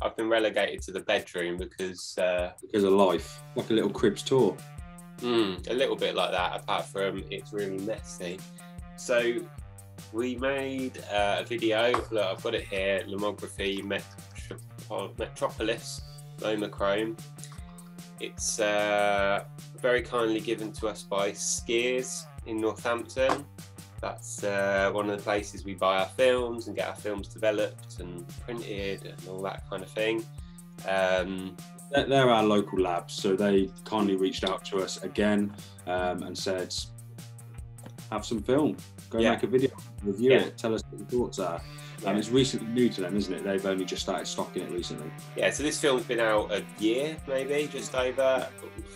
I've been relegated to the bedroom because of life, like a little cribs tour. A little bit like that, apart from it's really messy. So we made a video. Look, I've got it here. Lomography Metropolis Lomochrome. It's very kindly given to us by Skears in Northampton. That's one of the places we buy our films and get our films developed and printed and all that kind of thing. They're our local labs, so they kindly reached out to us again and said, have some film, go make a video, review it, tell us what your thoughts are. It's recently new to them, isn't it? They've only just started stocking it recently. Yeah, so this film's been out a year, maybe, just over.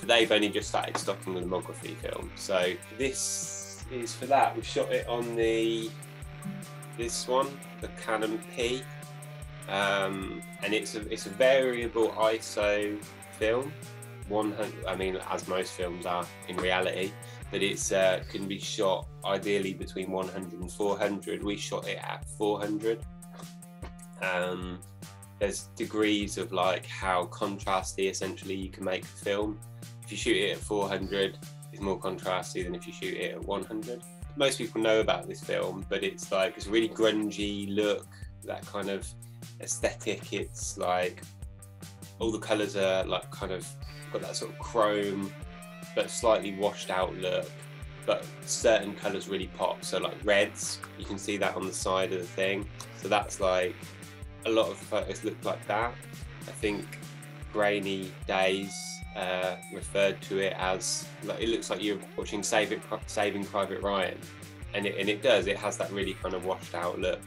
They've only just started stocking the Lomography film. So this is for that. We shot it on this one, the Canon P. And it's a variable ISO film, 100. I mean, as most films are in reality, but it's can be shot ideally between 100 and 400. We shot it at 400. There's degrees of like how contrasty essentially you can make a film. If you shoot it at 400, it's more contrasty than if you shoot it at 100. Most people know about this film, but it's like it's a really grungy look, that kind of aesthetic. It's like all the colours are like kind of got that sort of chrome but slightly washed out look, but certain colours really pop. So like reds, you can see that on the side of the thing. So that's like a lot of the photos look like that. I think Grainy Days referred to it as like, it looks like you're watching Saving Private Ryan, and it does. It has that really kind of washed out look.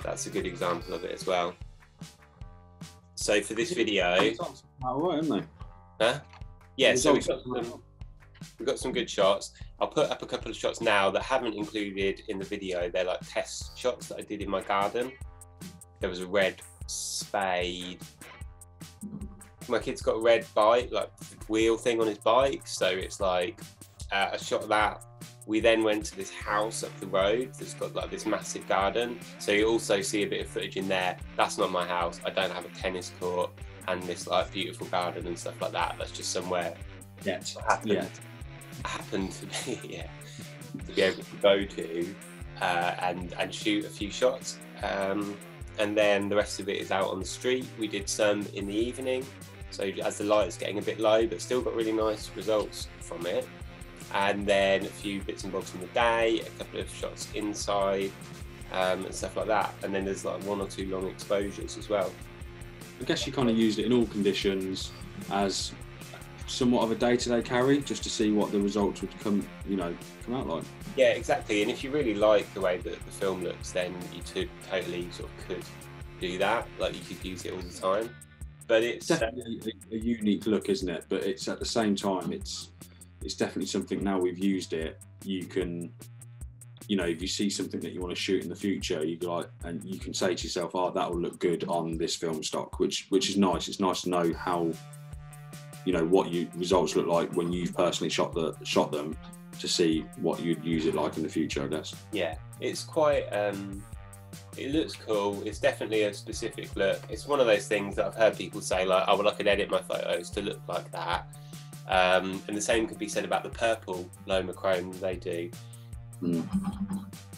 That's a good example of it as well. So for this video, right, isn't they? Huh? Yeah, so we've got some good shots. I'll put up a couple of shots now that haven't included in the video. They're like test shots that I did in my garden. There was a red spade. My kid's got a red bike, like wheel thing on his bike. So it's like I shot that. We then went to this house up the road that's got like this massive garden. So you also see a bit of footage in there. That's not my house. I don't have a tennis court and this like beautiful garden and stuff like that. That's just somewhere happened to be able to go to and shoot a few shots. And then the rest of it is out on the street. We did some in the evening. So as the light's getting a bit low, but still got really nice results from it. And then a few bits and bobs in the day, a couple of shots inside and stuff like that. And then there's like 1 or 2 long exposures as well. I guess you kind of used it in all conditions as somewhat of a day-to-day carry, just to see what the results would come out like. Yeah, exactly. And if you really like the way that the film looks, then you totally sort of could do that. Like you could use it all the time. But it's definitely a unique look, isn't it? But it's at the same time, it's definitely something. Now we've used it, you can, if you see something that you want to shoot in the future, you go like, and you can say to yourself, "Oh, that will look good on this film stock," which is nice. It's nice to know how, what your results look like when you've personally shot them, to see what you'd use it like in the future, I guess. Yeah, it's quite. It looks cool. It's definitely a specific look. It's one of those things that I've heard people say like, "Oh, well, I could edit my photos to look like that." And the same could be said about the purple Lomochrome they do.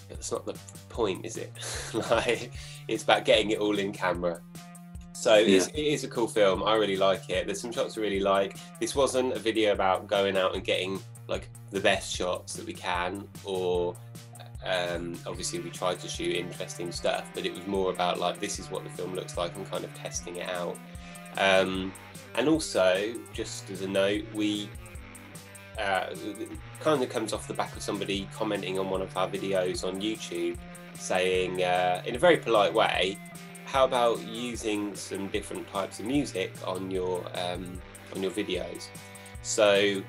That's not the point, is it? Like, it's about getting it all in camera. So it is a cool film. I really like it. There's some shots I really like. This wasn't a video about going out and getting like the best shots that we can, or obviously we tried to shoot interesting stuff, but it was more about like, this is what the film looks like and kind of testing it out. And also, just as a note, we it kind of comes off the back of somebody commenting on one of our videos on YouTube saying, in a very polite way, how about using some different types of music on your videos? So,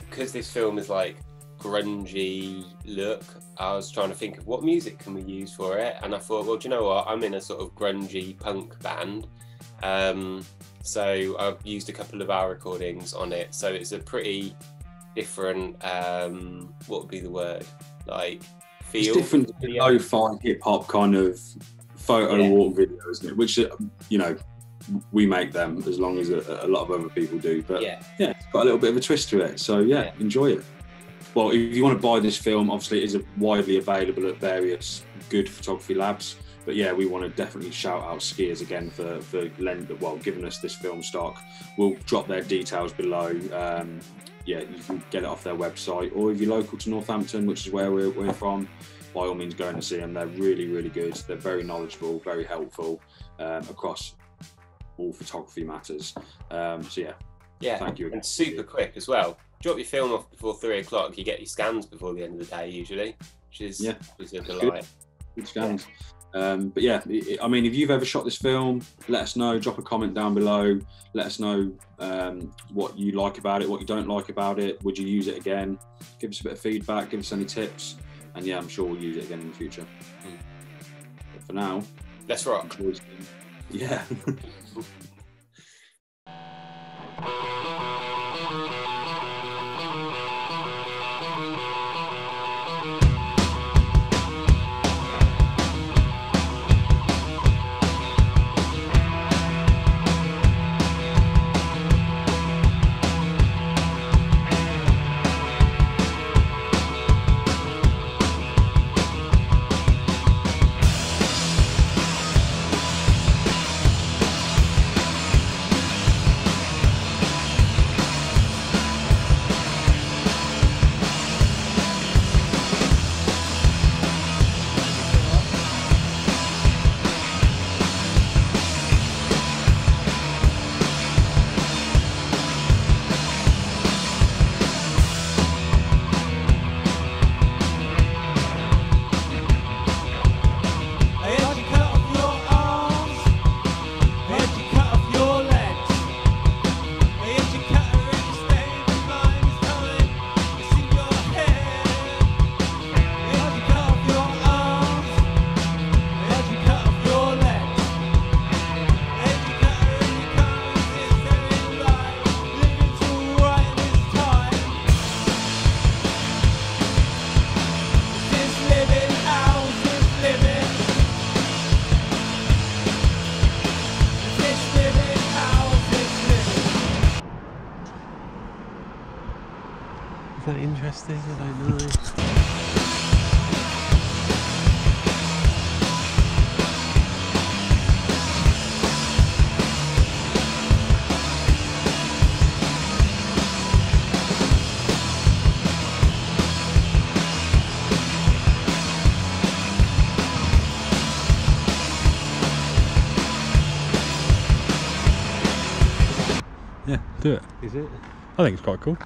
because this film is like grungy look, I was trying to think of what music can we use for it, and I thought, well, do you know what? I'm in a sort of grungy punk band. So I've used a couple of our recordings on it. So it's a pretty different, what would be the word? Like feel? It's different lo-fi hip hop kind of photo walk video, isn't it? Which, you know, we make them as long as a lot of other people do. But yeah, it's got a little bit of a twist to it. So yeah, enjoy it. Well, if you want to buy this film, obviously it is widely available at various good photography labs. But yeah, we want to definitely shout out Skears again for giving us this film stock. We'll drop their details below. Yeah, you can get it off their website, or if you're local to Northampton, which is where we're from, by all means go and see them. They're really, really good. They're very knowledgeable, very helpful across all photography matters. So yeah, thank you again. And super quick as well. Drop your film off before 3 o'clock. You get your scans before the end of the day usually, which is a delight. Good scans. But yeah, I mean, if you've ever shot this film, let us know. Drop a comment down below. Let us know what you like about it, what you don't like about it. Would you use it again? Give us a bit of feedback. Give us any tips. And yeah, I'm sure we'll use it again in the future. But for now, let's rock. Yeah. Is that interesting? I don't know. Yeah, do it. Is it? I think it's quite cool.